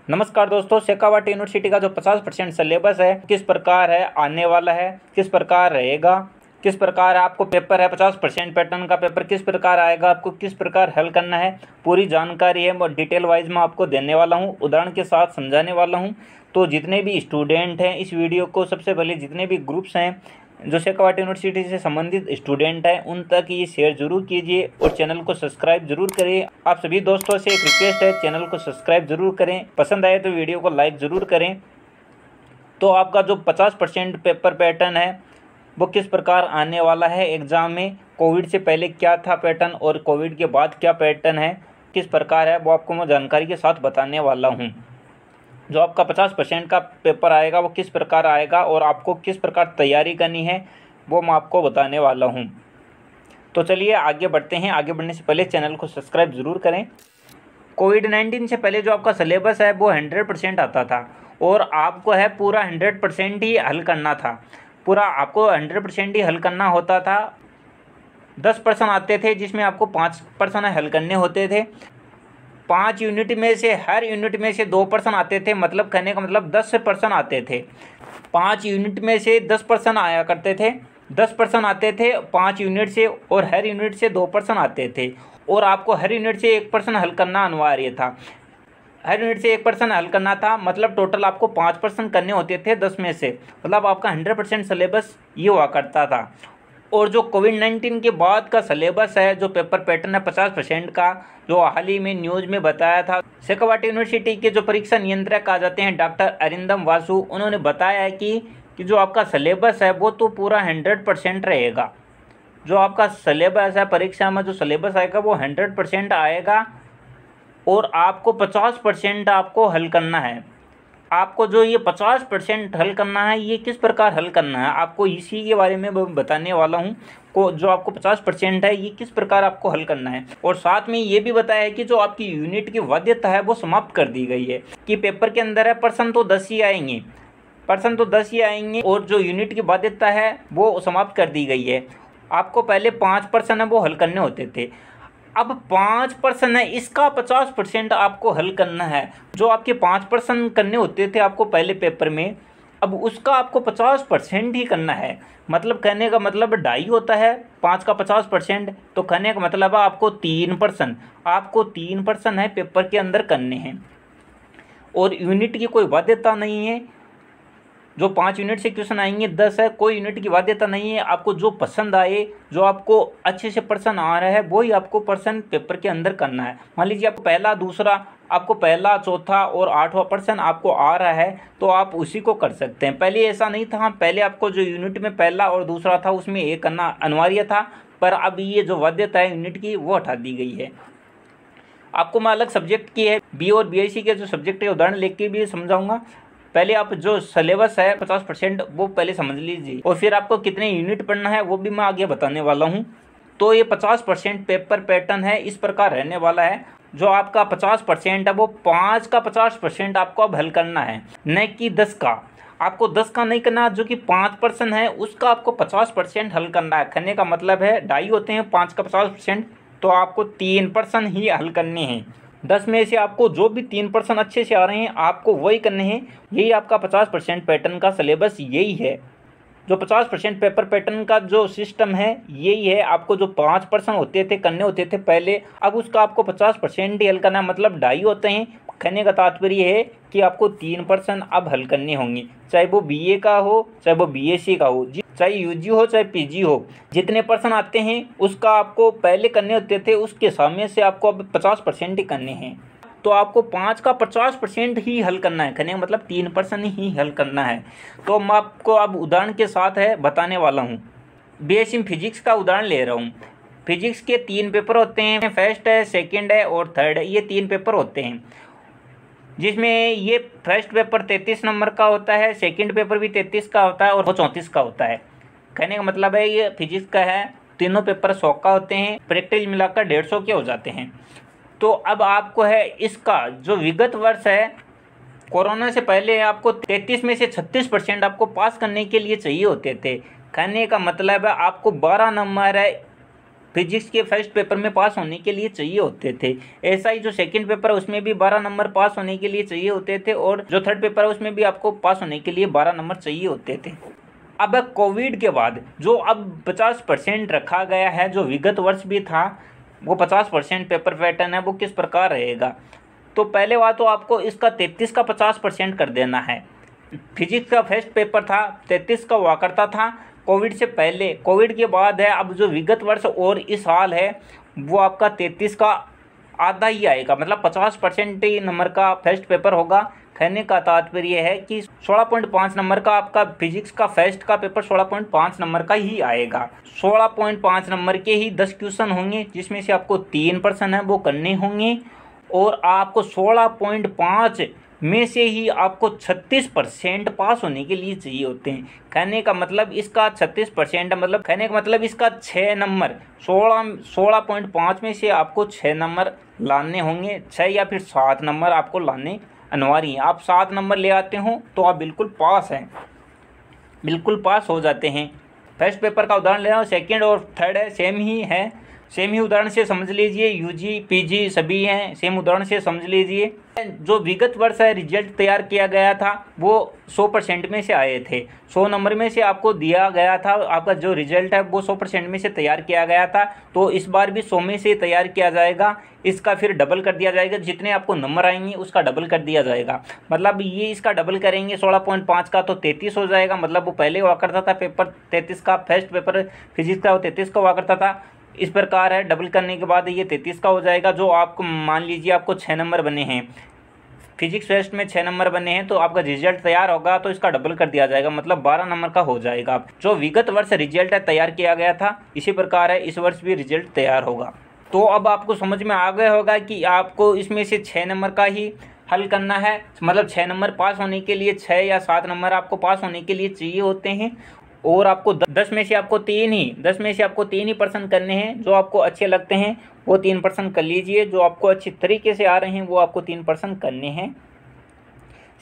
नमस्कार दोस्तों, शेखावाटी यूनिवर्सिटी का जो 50% सिलेबस है किस प्रकार है, आने वाला है, किस प्रकार रहेगा, किस प्रकार आपको पेपर है 50% पैटर्न का पेपर किस प्रकार आएगा, आपको किस प्रकार हल करना है, पूरी जानकारी है और डिटेल वाइज मैं आपको देने वाला हूं, उदाहरण के साथ समझाने वाला हूं। तो जितने भी स्टूडेंट हैं इस वीडियो को सबसे पहले जितने भी ग्रुप्स हैं जो शेखावाटी यूनिवर्सिटी से संबंधित स्टूडेंट हैं उन तक ये शेयर जरूर कीजिए और चैनल को सब्सक्राइब जरूर करें। आप सभी दोस्तों से एक रिक्वेस्ट है, चैनल को सब्सक्राइब जरूर करें, पसंद आए तो वीडियो को लाइक ज़रूर करें। तो आपका जो 50% पेपर पैटर्न है वो किस प्रकार आने वाला है एग्ज़ाम में, कोविड से पहले क्या था पैटर्न और कोविड के बाद क्या पैटर्न है, किस प्रकार है, वो आपको मैं जानकारी के साथ बताने वाला हूँ। जो आपका 50% का पेपर आएगा वो किस प्रकार आएगा और आपको किस प्रकार तैयारी करनी है वो मैं आपको बताने वाला हूँ। तो चलिए आगे बढ़ते हैं। आगे बढ़ने से पहले चैनल को सब्सक्राइब ज़रूर करें। कोविड-19 से पहले जो आपका सिलेबस है वो 100% आता था और आपको है पूरा 100% ही हल करना था। पूरा आपको 100% ही हल करना होता था। 10% आते थे जिसमें आपको 5% हल करने होते थे। 5 यूनिट में से हर यूनिट में से 2% आते थे, मतलब कहने का मतलब 10% आते थे। 5 यूनिट में से 10% आया करते थे, 10% आते थे 5 यूनिट से और हर यूनिट से 2% आते थे और आपको हर यूनिट से 1% हल करना अनिवार्य था। हर यूनिट से 1% हल करना था, मतलब टोटल आपको 5% करने होते थे 10 में से, मतलब आपका 100% सिलेबस ये हुआ करता था। और जो कोविड-19 के बाद का सिलेबस है, जो पेपर पैटर्न है 50% का, जो हाल ही में न्यूज़ में बताया था, शेखावाटी यूनिवर्सिटी के जो परीक्षा नियंत्रक आ जाते हैं डॉक्टर अरिंदम वासु, उन्होंने बताया है कि जो आपका सिलेबस है वो तो पूरा 100% रहेगा। जो आपका सिलेबस है परीक्षा में जो सिलेबस आएगा वो 100% आएगा और आपको 50% आपको हल करना है। आपको जो ये 50% हल करना है ये किस प्रकार हल करना है आपको इसी के बारे में बताने वाला हूँ। को जो आपको 50% है ये किस प्रकार आपको हल करना है और साथ में ये भी बताया है कि जो आपकी यूनिट की वैधता है वो समाप्त कर दी गई है कि पेपर के अंदर है पर्सन तो 10 ही आएंगे, पर्सन तो 10 ही आएंगे और जो यूनिट की वैधता है वो समाप्त कर दी गई है। आपको पहले 5% है वो हल करने होते थे, अब 5% है इसका 50% आपको हल करना है। जो आपके 5% करने होते थे आपको पहले पेपर में, अब उसका आपको 50% ही करना है। मतलब कहने का मतलब 2.5 होता है 5 का 50%, तो कहने का मतलब आपको 3% है पेपर के अंदर करने हैं और यूनिट की कोई बाध्यता नहीं है। जो 5 यूनिट से क्वेश्चन आएंगे 10 है, कोई यूनिट की बाध्यता नहीं है। आपको जो पसंद आए, जो आपको अच्छे से पर्सन आ रहा है वही आपको पर्सन पेपर के अंदर करना है। मान लीजिए आपको पहला दूसरा, आपको पहला चौथा और 8वां पर्सन आपको आ रहा है तो आप उसी को कर सकते हैं। पहले ऐसा नहीं था, पहले आपको जो यूनिट में पहला और दूसरा था उसमें एक करना अनिवार्य था, पर अब ये जो बाध्यता है यूनिट की वो हटा दी गई है। आपको मैं अलग सब्जेक्ट की है बी और BIC के जो सब्जेक्ट है उदाहरण लेके भी समझाऊंगा। पहले आप जो सिलेबस है 50% वो पहले समझ लीजिए और फिर आपको कितने यूनिट पढ़ना है वो भी मैं आगे बताने वाला हूँ। तो ये 50% पेपर पैटर्न है इस प्रकार रहने वाला है। जो आपका 50% है वो 5 का 50% आपको अब हल करना है, न कि 10 का। आपको 10 का नहीं करना, जो कि 5% है उसका आपको 50% हल करना है। करने का मतलब है 2.5 होते हैं 5 का 50%, तो आपको 3% ही हल करने हैं। 10 में से आपको जो भी 3% अच्छे से आ रहे हैं आपको वही करने हैं। यही आपका 50% पैटर्न का सिलेबस यही है। जो 50% पेपर पैटर्न का जो सिस्टम है यही है। आपको जो 5% होते थे करने होते थे पहले, अब उसका आपको 50% ही हल करना है, मतलब 2.5 होते हैं। कहने का तात्पर्य है कि आपको 3% अब हल करने होंगे, चाहे वो BA का हो चाहे वो BSc का हो, चाहे UG हो चाहे PG हो। जितने पर्सन आते हैं उसका आपको पहले करने होते थे, उसके सामने से आपको अब 50% ही करने हैं। तो आपको 5 का 50% ही हल करना है, कहने का मतलब 3% ही हल करना है। तो मैं आपको अब उदाहरण के साथ है बताने वाला हूँ। BSc फिजिक्स का उदाहरण ले रहा हूँ। फिजिक्स के 3 पेपर होते हैं, फर्स्ट है, सेकेंड है और थर्ड है। ये 3 पेपर होते हैं जिसमें ये फर्स्ट पेपर 33 नंबर का होता है, सेकंड पेपर भी 33 का होता है और वो 34 का होता है। कहने का मतलब है ये फिजिक्स का है, तीनों पेपर 100 का होते हैं, प्रैक्टिस मिलाकर 150 के हो जाते हैं। तो अब आपको है इसका जो विगत वर्ष है कोरोना से पहले आपको 33 में से 36% आपको पास करने के लिए चाहिए होते थे। कहने का मतलब है आपको 12 नंबर है फिजिक्स के फर्स्ट पेपर में पास होने के लिए चाहिए होते थे। ऐसा ही जो सेकंड पेपर है उसमें भी 12 नंबर पास होने के लिए चाहिए होते थे, और जो थर्ड पेपर है उसमें भी आपको पास होने के लिए 12 नंबर चाहिए होते थे। अब कोविड के बाद जो अब 50% रखा गया है, जो विगत वर्ष भी था वो 50% पेपर पैटर्न है, वो किस प्रकार रहेगा। तो पहले बात तो आपको इसका 33 का 50% कर देना है। फिजिक्स का फर्स्ट पेपर था 33 का हुआ करता था कोविड से पहले, कोविड के बाद है अब जो विगत वर्ष और इस साल है वो आपका 33 का आधा ही आएगा, मतलब 50% ही नंबर का फर्स्ट पेपर होगा। कहने का तात्पर्य है कि 16.5 नंबर का आपका फिजिक्स का फर्स्ट का पेपर 16.5 नंबर का ही आएगा। 16.5 नंबर के ही 10 क्वेश्चन होंगे, जिसमें से आपको 3 प्रश्न है वो करने होंगे, और आपको 16.5 में से ही आपको 36% पास होने के लिए चाहिए होते हैं। कहने का मतलब इसका 36% मतलब कहने का मतलब इसका 6 नंबर 16.5 में से आपको 6 नंबर लाने होंगे, 6 या फिर 7 नंबर आपको लाने अनिवार्य हैं। आप 7 नंबर ले आते हो तो आप बिल्कुल पास हैं, बिल्कुल पास हो जाते हैं। फर्स्ट पेपर का उदाहरण ले रहा हूँ, सेकेंड और थर्ड है सेम ही है, सेम ही उदाहरण से समझ लीजिए। यूजी पीजी सभी हैं, सेम उदाहरण से समझ लीजिए। जो विगत वर्ष है रिजल्ट तैयार किया गया था वो 100% में से आए थे, 100 नंबर में से आपको दिया गया था। आपका जो रिजल्ट है वो 100% में से तैयार किया गया था, तो इस बार भी 100 में से तैयार किया जाएगा। इसका फिर डबल कर दिया जाएगा, जितने आपको नंबर आएंगे उसका डबल कर दिया जाएगा। मतलब ये इसका डबल करेंगे 16.5 का तो 33 हो जाएगा। मतलब वो पहले हुआ करता था पेपर 33 का, फर्स्ट पेपर फिजिक्स का वो 33 का हुआ करता था। इस प्रकार है, डबल करने के बाद ये 33 का हो जाएगा। जो आपको मान लीजिए आपको 6 नंबर बने हैं, फिजिक्स फर्स्ट में 6 नंबर बने हैं, तो आपका रिजल्ट तैयार होगा तो इसका डबल कर दिया जाएगा, मतलब 12 नंबर का हो जाएगा। जो विगत वर्ष रिजल्ट है तैयार किया गया था, इसी प्रकार है इस वर्ष भी रिजल्ट तैयार होगा। तो अब आपको समझ में आ गया होगा कि आपको इसमें से 6 नंबर का ही हल करना है। मतलब 6 नंबर पास होने के लिए 6 या 7 नंबर आपको पास होने के लिए चाहिए होते हैं, और आपको 10 में से आपको 3 ही प्रश्न करने हैं। जो आपको अच्छे लगते हैं वो 3 प्रश्न कर लीजिए, जो आपको अच्छी तरीके से आ रहे हैं वो आपको 3 प्रश्न करने हैं।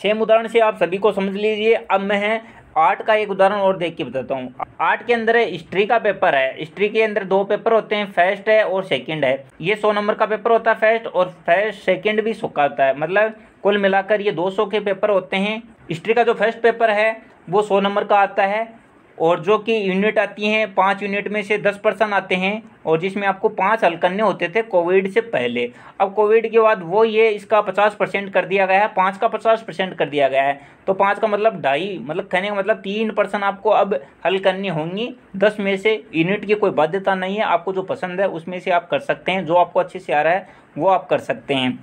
सेम उदाहरण से आप सभी को समझ लीजिए। अब मैं आर्ट का एक उदाहरण और देख के बताता हूँ। आर्ट के अंदर हिस्ट्री का पेपर है। हिस्ट्री के अंदर 2 पेपर होते हैं, फर्स्ट है और सेकंड है। ये 100 नंबर का पेपर होता है फर्स्ट, और फर्स्ट सेकंड भी 100 का होता है। मतलब कुल मिलाकर ये 200 के पेपर होते हैं। हिस्ट्री का जो फर्स्ट पेपर है वो 100 नंबर का आता है, और जो कि यूनिट आती हैं 5 यूनिट में से 10 प्रश्न आते हैं, और जिसमें आपको 5 हल करने होते थे कोविड से पहले। अब कोविड के बाद वो ये इसका 50% कर दिया गया है, 5 का 50% कर दिया गया है। तो 5 का मतलब 2.5, मतलब कहने का मतलब 3 प्रश्न आपको अब हल करनी होंगी 10 में से। यूनिट की कोई बाध्यता नहीं है, आपको जो पसंद है उसमें से आप कर सकते हैं, जो आपको अच्छे से आ रहा है वो आप कर सकते हैं।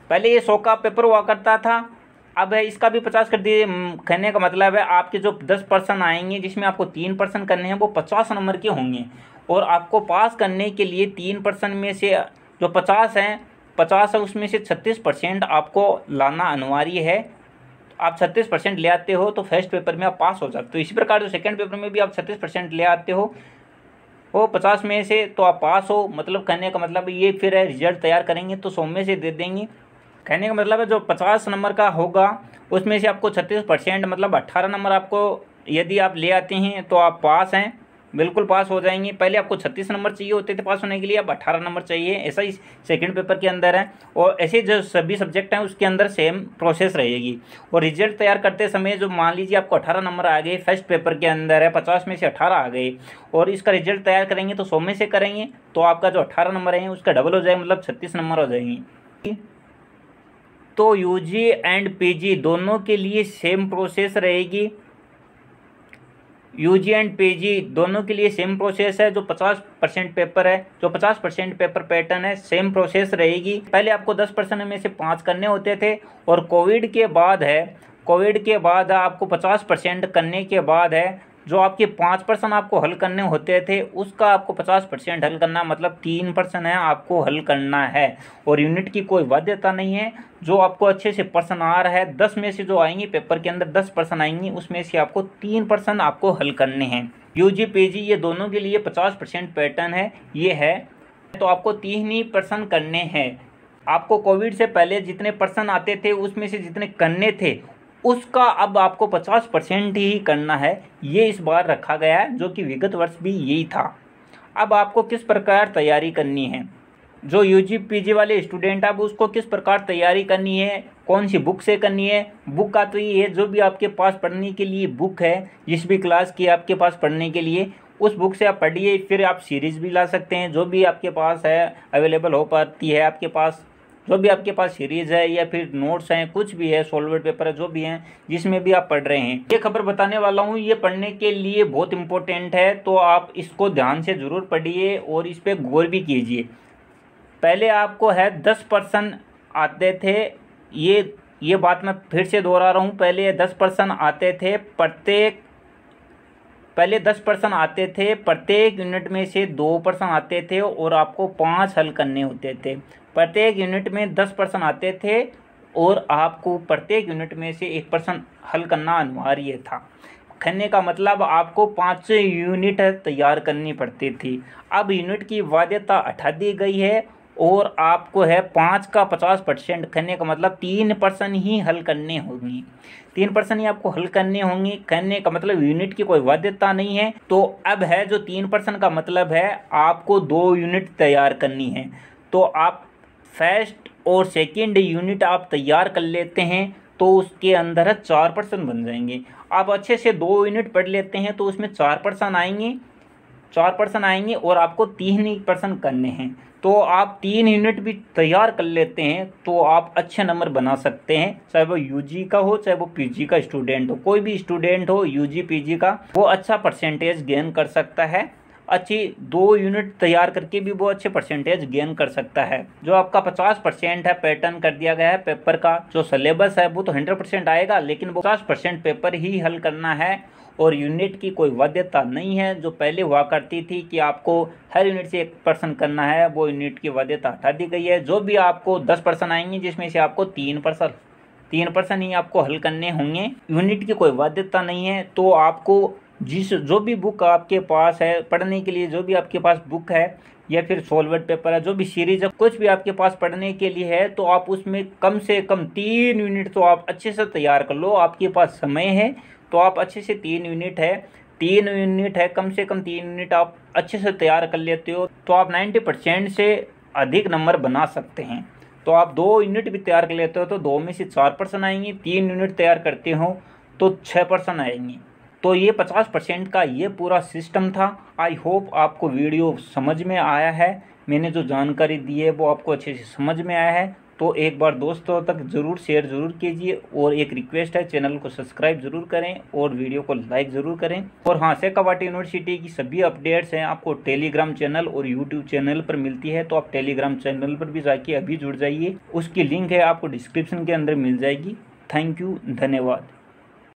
पहले ये 100 का पेपर हुआ करता था, अब है इसका भी 50 कर दिए। कहने का मतलब है आपके जो 10 प्रश्न आएंगे जिसमें आपको 3 प्रश्न करने हैं वो 50 नंबर के होंगे, और आपको पास करने के लिए 3 प्रश्न में से जो 50 है उसमें से 36% आपको लाना अनिवार्य है। आप 36% ले आते हो तो फर्स्ट पेपर में आप पास हो जाते हो। इसी प्रकार जो सेकंड पेपर में भी आप 36% ले आते हो वो 50 में से तो आप पास हो। मतलब कहने का मतलब ये फिर है रिजल्ट तैयार करेंगे तो 100 में से दे देंगे। कहने का मतलब है जो 50 नंबर का होगा उसमें से आपको 36% मतलब 18 नंबर आपको यदि आप ले आते हैं तो आप पास हैं, बिल्कुल पास हो जाएंगे। पहले आपको 36 नंबर चाहिए होते थे पास होने के लिए, अब 18 नंबर चाहिए। ऐसा ही सेकंड पेपर के अंदर है, और ऐसे जो सभी सब्जेक्ट हैं उसके अंदर सेम प्रोसेस रहेगी। और रिजल्ट तैयार करते समय जो मान लीजिए आपको 18 नंबर आ गए, फर्स्ट पेपर के अंदर है 50 में से 18 आ गए, और इसका रिजल्ट तैयार करेंगे तो 100 में से करेंगे तो आपका जो 18 नंबर है उसका डबल हो जाएगा, मतलब 36 नंबर हो जाएंगे। तो यूजी एंड पीजी दोनों के लिए सेम प्रोसेस रहेगी। यूजी एंड पीजी दोनों के लिए सेम प्रोसेस है। जो 50% पेपर है, जो 50% पेपर पैटर्न है, सेम प्रोसेस रहेगी। पहले आपको 10% में से 5 करने होते थे, और कोविड के बाद आपको 50% करने के बाद है जो आपके 5 प्रश्न आपको हल करने होते थे उसका आपको 50% हल करना, मतलब 3 प्रश्न है आपको हल करना है। और यूनिट की कोई बाध्यता नहीं है। जो आपको अच्छे से प्रश्न आ रहा है 10 में से जो आएंगे पेपर के अंदर 10 प्रश्न आएंगे उसमें से आपको 3 प्रश्न आपको हल करने हैं। यूजी पीजी ये दोनों के लिए 50% पैटर्न है, ये है। तो आपको 3 ही प्रश्न करने हैं। आपको कोविड से पहले जितने प्रश्न आते थे उसमें से जितने करने थे उसका अब आपको 50% ही करना है। ये इस बार रखा गया है, जो कि विगत वर्ष भी यही था। अब आपको किस प्रकार तैयारी करनी है, जो यूजी पीजी वाले स्टूडेंट अब उसको किस प्रकार तैयारी करनी है, कौन सी बुक से करनी है। बुक का तो ये है, जो भी आपके पास पढ़ने के लिए बुक है, जिस भी क्लास की आपके पास पढ़ने के लिए, उस बुक से आप पढ़िए। फिर आप सीरीज़ भी ला सकते हैं, जो भी आपके पास है अवेलेबल हो पाती है आपके पास, जो भी आपके पास सीरीज़ है या फिर नोट्स हैं, कुछ भी है, सॉल्वेड पेपर है, जो भी हैं जिसमें भी आप पढ़ रहे हैं। ये खबर बताने वाला हूँ, ये पढ़ने के लिए बहुत इंपॉर्टेंट है, तो आप इसको ध्यान से ज़रूर पढ़िए और इस पर गौर भी कीजिए। पहले आपको है 10% आते थे, ये बात मैं फिर से दोहरा रहा हूँ, पहले 10% आते थे, पहले 10% आते थे, प्रत्येक यूनिट में से 2% आते थे और आपको 5 हल करने होते थे। प्रत्येक यूनिट में 10% आते थे और आपको प्रत्येक यूनिट में से 1% हल करना अनिवार्य था। कहने का मतलब आपको 5 यूनिट तैयार करनी पड़ती थी। अब यूनिट की बाध्यता हटा दी गई है और आपको है 5 का 50%, कहने का मतलब 3% ही हल करने होंगी, 3% ही आपको हल करने होंगी। कहने का मतलब यूनिट की कोई बाध्यता नहीं है। तो अब है जो 3% का मतलब है आपको 2 यूनिट तैयार करनी है। तो आप फर्स्ट और सेकंड यूनिट आप तैयार कर लेते हैं तो उसके अंदर 4% बन जाएंगे। आप अच्छे से 2 यूनिट पढ़ लेते हैं तो उसमें 4% आएंगे, 4% आएंगे और आपको 3% करने हैं। तो आप 3 यूनिट भी तैयार कर लेते हैं तो आप अच्छे नंबर बना सकते हैं, चाहे वो यूजी का हो चाहे वो पीजी का स्टूडेंट हो। कोई भी स्टूडेंट हो यूजी पीजी का, वो अच्छा परसेंटेज गेन कर सकता है। अच्छी 2 यूनिट तैयार करके भी वो अच्छे परसेंटेज गेन कर सकता है। जो आपका 50% है पैटर्न कर दिया गया है पेपर का, जो सिलेबस है वो तो 100% आएगा, लेकिन वो 50% पेपर ही हल करना है और यूनिट की कोई बाध्यता नहीं है। जो पहले हुआ करती थी कि आपको हर यूनिट से 1% करना है, वो यूनिट की बाध्यता हटा दी गई है। जो भी आपको 10% आएंगे जिसमें से आपको 3% ही आपको हल करने होंगे, यूनिट की कोई बाध्यता नहीं है। तो आपको जो भी बुक आपके पास है पढ़ने के लिए, जो भी आपके पास बुक है या फिर सॉल्वेड पेपर है, जो भी सीरीज है, कुछ भी आपके पास पढ़ने के लिए है, तो आप उसमें कम से कम 3 यूनिट तो आप अच्छे से तैयार कर लो। आपके पास समय है तो आप अच्छे से 3 यूनिट है, कम से कम 3 यूनिट आप अच्छे से तैयार कर लेते हो तो आप 90% से अधिक नंबर बना सकते हैं। तो आप 2 यूनिट भी तैयार कर लेते हो तो 2 में से 4% आएंगे, 3 यूनिट तैयार करते हो तो 6% आएंगे। तो ये 50% का ये पूरा सिस्टम था। आई होप आपको वीडियो समझ में आया है, मैंने जो जानकारी दी है वो आपको अच्छे से समझ में आया है। तो एक बार दोस्तों तक ज़रूर शेयर ज़रूर कीजिए और एक रिक्वेस्ट है, चैनल को सब्सक्राइब ज़रूर करें और वीडियो को लाइक ज़रूर करें। और हाँ, शेखावाटी यूनिवर्सिटी की सभी अपडेट्स हैं आपको टेलीग्राम चैनल और यूट्यूब चैनल पर मिलती है, तो आप टेलीग्राम चैनल पर भी जाके अभी जुड़ जाइए। उसकी लिंक है आपको डिस्क्रिप्शन के अंदर मिल जाएगी। थैंक यू, धन्यवाद।